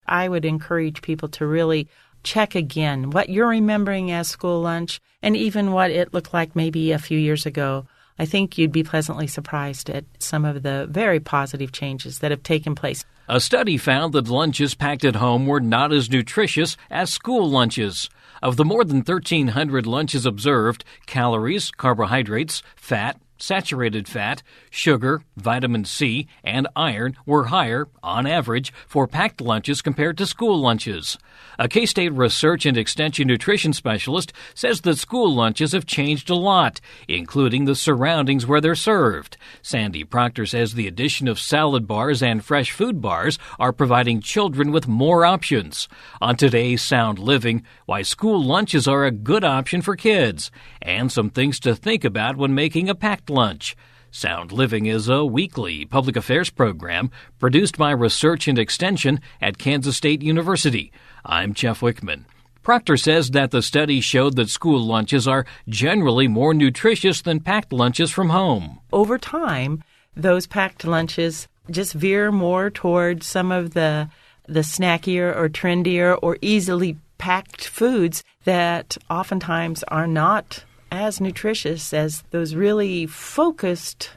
I would encourage people to really check again what you're remembering as school lunch and even what it looked like maybe a few years ago. I think you'd be pleasantly surprised at some of the very positive changes that have taken place. A study found that lunches packed at home were not as nutritious as school lunches. Of the more than 1,300 lunches observed, calories, carbohydrates, fat, saturated fat, sugar, vitamin C, and iron were higher, on average, for packed lunches compared to school lunches. A K-State Research and Extension nutrition specialist says that school lunches have changed a lot, including the surroundings where they're served. Sandy Procter says the addition of salad bars and fresh food bars are providing children with more options. On today's Sound Living, why school lunches are a good option for kids, and some things to think about when making a packed lunch. Sound Living is a weekly public affairs program produced by Research and Extension at Kansas State University. I'm Jeff Wichman. Procter says that the study showed that school lunches are generally more nutritious than packed lunches from home. Over time, those packed lunches just veer more toward some of the snackier or trendier or easily packed foods that oftentimes are not as nutritious as those really focused,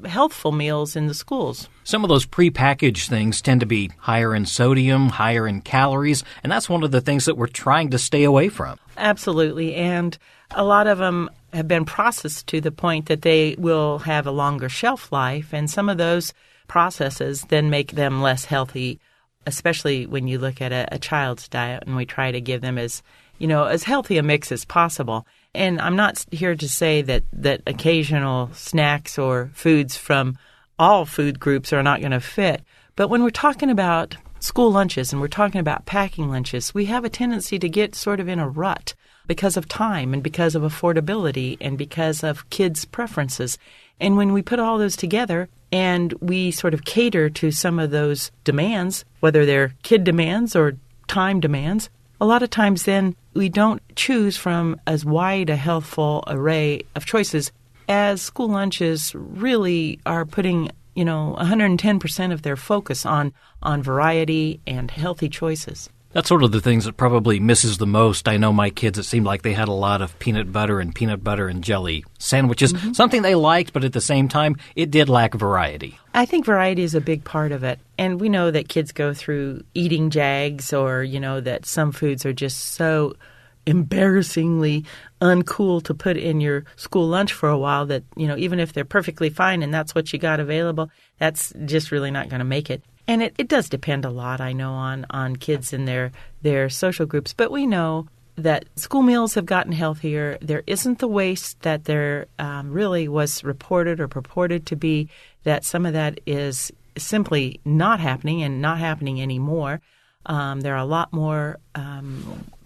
healthful meals in the schools. Some of those prepackaged things tend to be higher in sodium, higher in calories, and that's one of the things that we're trying to stay away from. Absolutely, and a lot of them have been processed to the point that they will have a longer shelf life, and some of those processes then make them less healthy, especially when you look at a child's diet, and we try to give them as healthy a mix as possible. And I'm not here to say that occasional snacks or foods from all food groups are not going to fit. But when we're talking about school lunches and we're talking about packing lunches, we have a tendency to get sort of in a rut because of time and because of affordability and because of kids' preferences. And when we put all those together and we sort of cater to some of those demands, whether they're kid demands or time demands, a lot of times then we don't choose from as wide a healthful array of choices as school lunches really are putting, 110% of their focus on variety and healthy choices. That's sort of the things that probably misses the most. I know my kids, it seemed like they had a lot of peanut butter and jelly sandwiches, something they liked, but at the same time, it did lack variety. I think variety is a big part of it. And we know that kids go through eating jags or, that some foods are just so embarrassingly uncool to put in your school lunch for a while that, even if they're perfectly fine and that's what you got available, that's just really not going to make it. And it does depend a lot, I know, on kids and their social groups. But we know that school meals have gotten healthier. There isn't the waste that there really was reported or purported to be, that some of that is simply not happening and not happening anymore. There are a lot more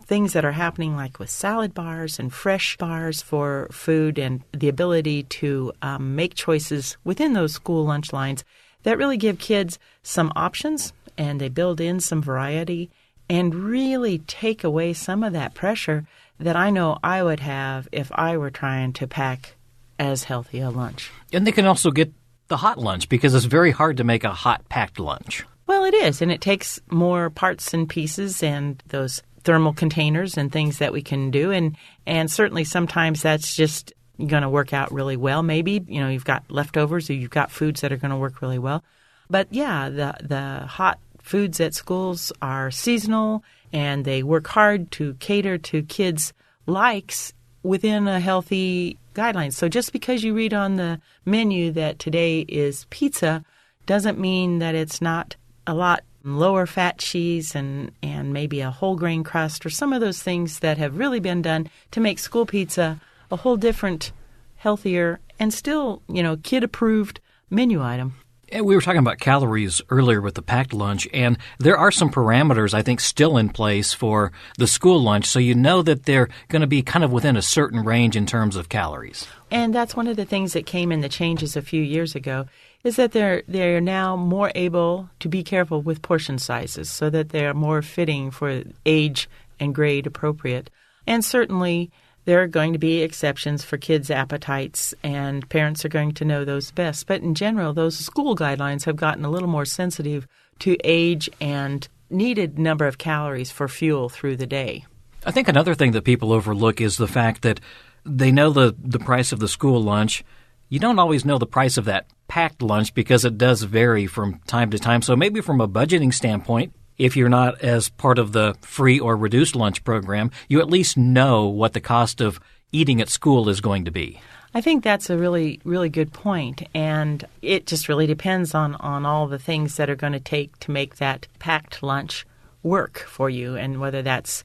things that are happening, like with salad bars and fresh bars for food and the ability to make choices within those school lunch lines that really give kids some options, and they build in some variety and really take away some of that pressure that I know I would have if I were trying to pack as healthy a lunch. And they can also get the hot lunch because it's very hard to make a hot packed lunch. Well, it is, and it takes more parts and pieces and those thermal containers and things that we can do, and certainly sometimes that's just going to work out really well. Maybe, you've got leftovers or you've got foods that are going to work really well. But yeah, the hot foods at schools are seasonal and they work hard to cater to kids' likes within a healthy guideline. So just because you read on the menu that today is pizza doesn't mean that it's not a lot lower fat cheese and maybe a whole grain crust or some of those things that have really been done to make school pizza a whole different, healthier, and still, kid-approved menu item. And we were talking about calories earlier with the packed lunch, and there are some parameters, I think, still in place for the school lunch, so you know that they're going to be kind of within a certain range in terms of calories. And that's one of the things that came in the changes a few years ago, is that they're now more able to be careful with portion sizes so that they're more fitting for age and grade appropriate. And certainly there are going to be exceptions for kids' appetites, and parents are going to know those best. But in general, those school guidelines have gotten a little more sensitive to age and needed number of calories for fuel through the day. I think another thing that people overlook is the fact that they know the price of the school lunch. You don't always know the price of that packed lunch because it does vary from time to time. So maybe from a budgeting standpoint, if you're not as part of the free or reduced lunch program, you at least know what the cost of eating at school is going to be. I think that's a really, really good point. And it just really depends on all the things that are going to take to make that packed lunch work for you, and whether that's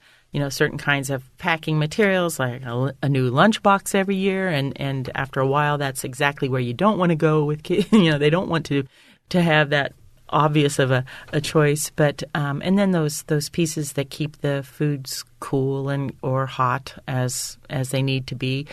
certain kinds of packing materials like a new lunchbox every year. And after a while, that's exactly where you don't want to go with kids. They don't want to have that obvious of a choice. But and then those pieces that keep the foods cool or hot as they need to be.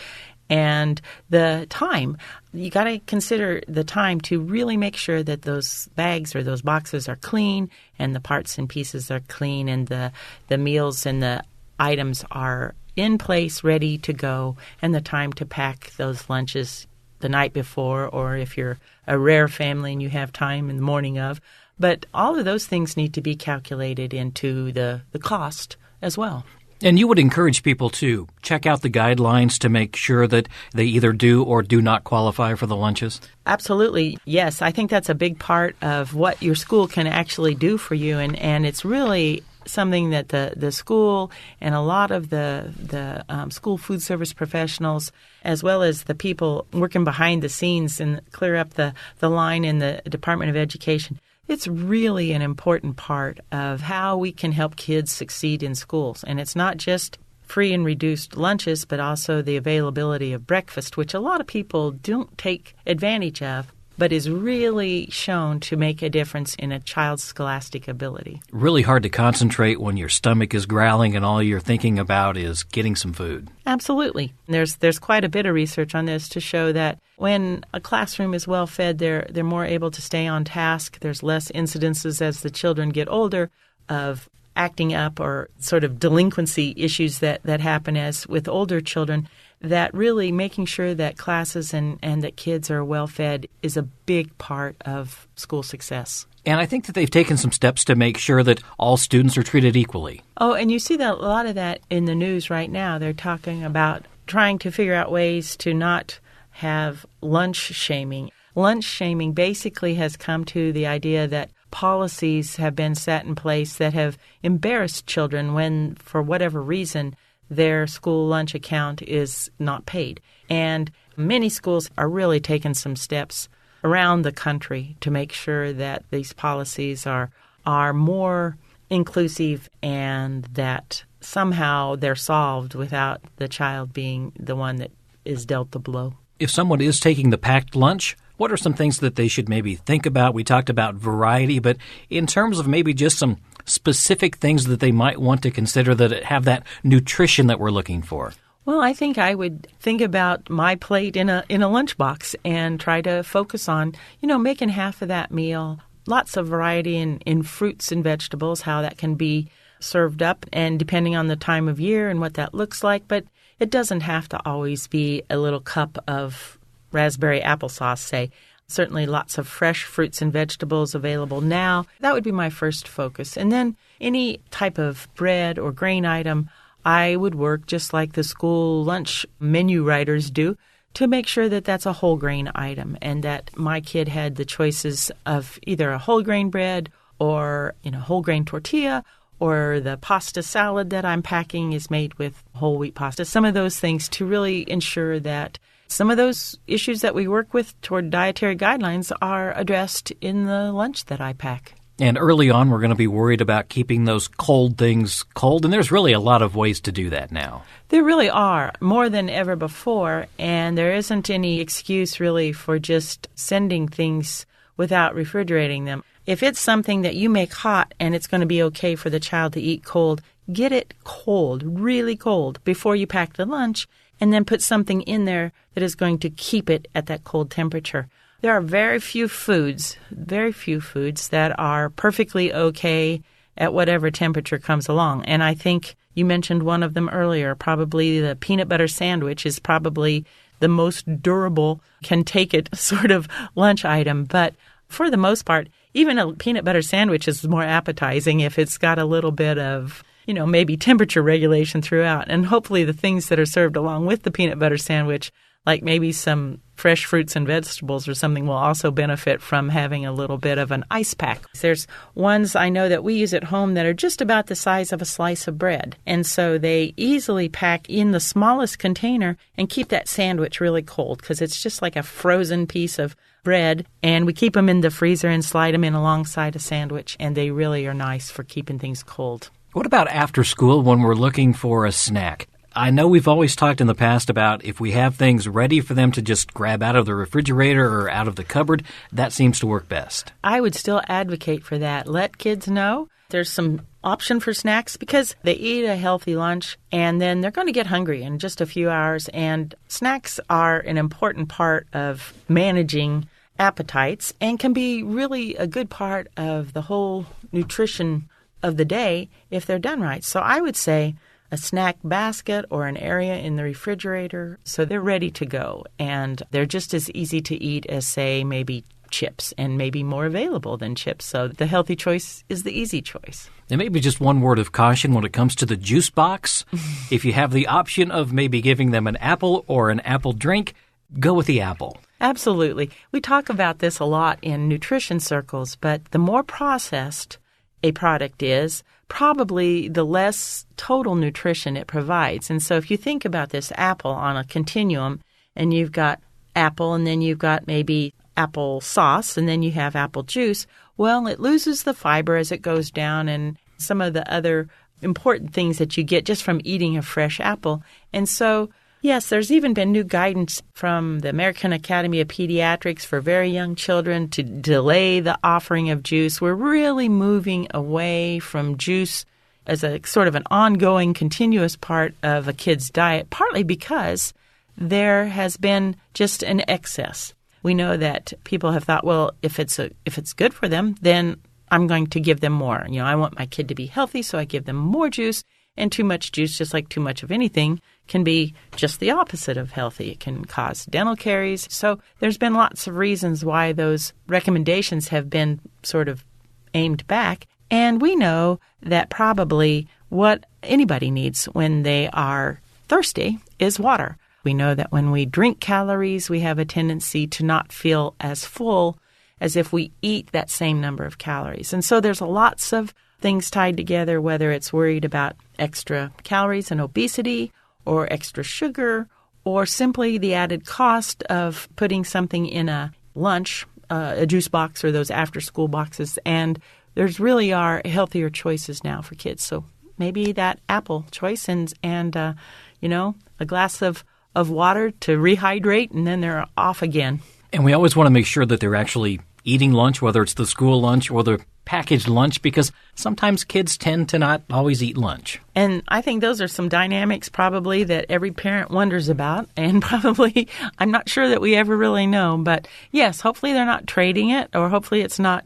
And the time, you got to consider the time to really make sure that those bags or those boxes are clean and the parts and pieces are clean and the meals and the items are in place, ready to go, and the time to pack those lunches the night before, or if you're a rare family and you have time in the morning of. But all of those things need to be calculated into the cost as well. And you would encourage people to check out the guidelines to make sure that they either do or do not qualify for the lunches? Absolutely. Yes, I think that's a big part of what your school can actually do for you. And it's really something that the school and a lot of the school food service professionals, as well as the people working behind the scenes and clear up the line in the Department of Education, it's really an important part of how we can help kids succeed in schools. And it's not just free and reduced lunches, but also the availability of breakfast, which a lot of people don't take advantage of, but is really shown to make a difference in a child's scholastic ability. Really hard to concentrate when your stomach is growling and all you're thinking about is getting some food. Absolutely. There's quite a bit of research on this to show that when a classroom is well fed, they're more able to stay on task. There's less incidences as the children get older of acting up or sort of delinquency issues that happen as with older children. That really making sure that classes and that kids are well fed is a big part of school success. And I think that they've taken some steps to make sure that all students are treated equally. Oh, and you see that a lot of that in the news right now. They're talking about trying to figure out ways to not have lunch shaming. Lunch shaming basically has come to the idea that policies have been set in place that have embarrassed children when, for whatever reason, their school lunch account is not paid. And many schools are really taking some steps around the country to make sure that these policies are more inclusive and that somehow they're solved without the child being the one that is dealt the blow. If someone is taking the packed lunch, what are some things that they should maybe think about? We talked about variety, but in terms of maybe just some specific things that they might want to consider that have that nutrition that we're looking for? Well, I think I would think about my plate in a lunchbox and try to focus on, making half of that meal, lots of variety in fruits and vegetables, how that can be served up, and depending on the time of year and what that looks like. But it doesn't have to always be a little cup of raspberry applesauce, say. Certainly lots of fresh fruits and vegetables available now. That would be my first focus. And then any type of bread or grain item, I would work just like the school lunch menu writers do to make sure that that's a whole grain item and that my kid had the choices of either a whole grain bread or whole grain tortilla, or the pasta salad that I'm packing is made with whole wheat pasta. Some of those things to really ensure that some of those issues that we work with toward dietary guidelines are addressed in the lunch that I pack. And early on, we're going to be worried about keeping those cold things cold, and there's really a lot of ways to do that now. There really are, more than ever before, and there isn't any excuse really for just sending things without refrigerating them. If it's something that you make hot and it's going to be okay for the child to eat cold, get it cold, really cold, before you pack the lunch, and then put something in there that is going to keep it at that cold temperature. There are very few foods that are perfectly okay at whatever temperature comes along. And I think you mentioned one of them earlier. Probably the peanut butter sandwich is probably the most durable, can take it sort of lunch item. But for the most part, even a peanut butter sandwich is more appetizing if it's got a little bit of, maybe temperature regulation throughout. And hopefully the things that are served along with the peanut butter sandwich, like maybe some fresh fruits and vegetables or something, will also benefit from having a little bit of an ice pack. There's ones I know that we use at home that are just about the size of a slice of bread. And so they easily pack in the smallest container and keep that sandwich really cold because it's just like a frozen piece of bread. And we keep them in the freezer and slide them in alongside a sandwich. And they really are nice for keeping things cold. What about after school when we're looking for a snack? I know we've always talked in the past about if we have things ready for them to just grab out of the refrigerator or out of the cupboard, that seems to work best. I would still advocate for that. Let kids know there's some option for snacks because they eat a healthy lunch and then they're going to get hungry in just a few hours. And snacks are an important part of managing appetites and can be really a good part of the whole nutrition of the day if they're done right. So I would say a snack basket or an area in the refrigerator so they're ready to go. And they're just as easy to eat as, say, maybe chips and maybe more available than chips. So the healthy choice is the easy choice. And maybe just one word of caution when it comes to the juice box. If you have the option of maybe giving them an apple or an apple drink, go with the apple. Absolutely. We talk about this a lot in nutrition circles, but the more processed a product is, probably the less total nutrition it provides. And so if you think about this apple on a continuum, and you've got apple, and then you've got maybe apple sauce, and then you have apple juice, well, it loses the fiber as it goes down and some of the other important things that you get just from eating a fresh apple. And so, yes, there's even been new guidance from the American Academy of Pediatrics for very young children to delay the offering of juice. We're really moving away from juice as a sort of an ongoing, continuous part of a kid's diet, partly because there has been just an excess. We know that people have thought, well, if it's good for them, then I'm going to give them more. I want my kid to be healthy, so I give them more juice. And too much juice, just like too much of anything, can be just the opposite of healthy. It can cause dental caries. So there's been lots of reasons why those recommendations have been sort of aimed back. And we know that probably what anybody needs when they are thirsty is water. We know that when we drink calories, we have a tendency to not feel as full as if we eat that same number of calories. And so there's lots of things tied together, whether it's worried about extra calories and obesity or extra sugar or simply the added cost of putting something in a lunch, a juice box or those after-school boxes. And there's really are healthier choices now for kids. So maybe that apple choice and a glass of water to rehydrate, and then they're off again. And we always want to make sure that they're actually eating lunch, whether it's the school lunch or the packaged lunch, because sometimes kids tend to not always eat lunch. And I think those are some dynamics probably that every parent wonders about, and probably I'm not sure that we ever really know. But yes, hopefully they're not trading it, or hopefully it's not,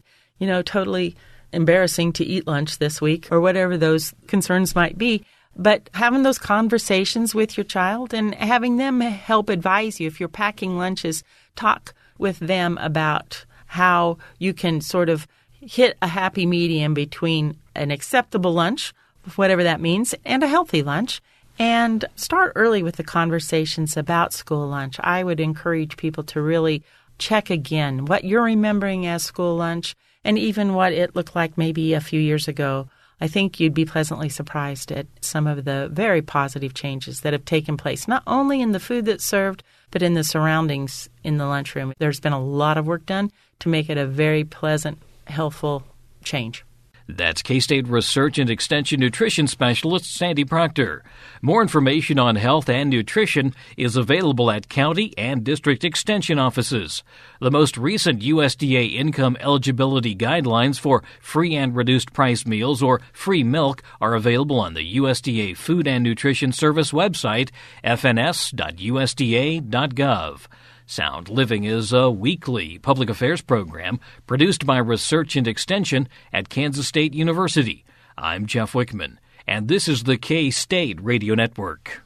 totally embarrassing to eat lunch this week, or whatever those concerns might be. But having those conversations with your child and having them help advise you if you're packing lunches, talk with them about how you can sort of hit a happy medium between an acceptable lunch, whatever that means, and a healthy lunch. And start early with the conversations about school lunch. I would encourage people to really check again what you're remembering as school lunch and even what it looked like maybe a few years ago. I think you'd be pleasantly surprised at some of the very positive changes that have taken place, not only in the food that's served, but in the surroundings in the lunchroom. There's been a lot of work done to make it a very pleasant, healthful change. That's K-State Research and Extension Nutrition Specialist Sandy Procter. More information on health and nutrition is available at county and district extension offices. The most recent USDA income eligibility guidelines for free and reduced price meals or free milk are available on the USDA Food and Nutrition Service website, fns.usda.gov. Sound Living is a weekly public affairs program produced by Research and Extension at Kansas State University. I'm Jeff Wichman, and this is the K-State Radio Network.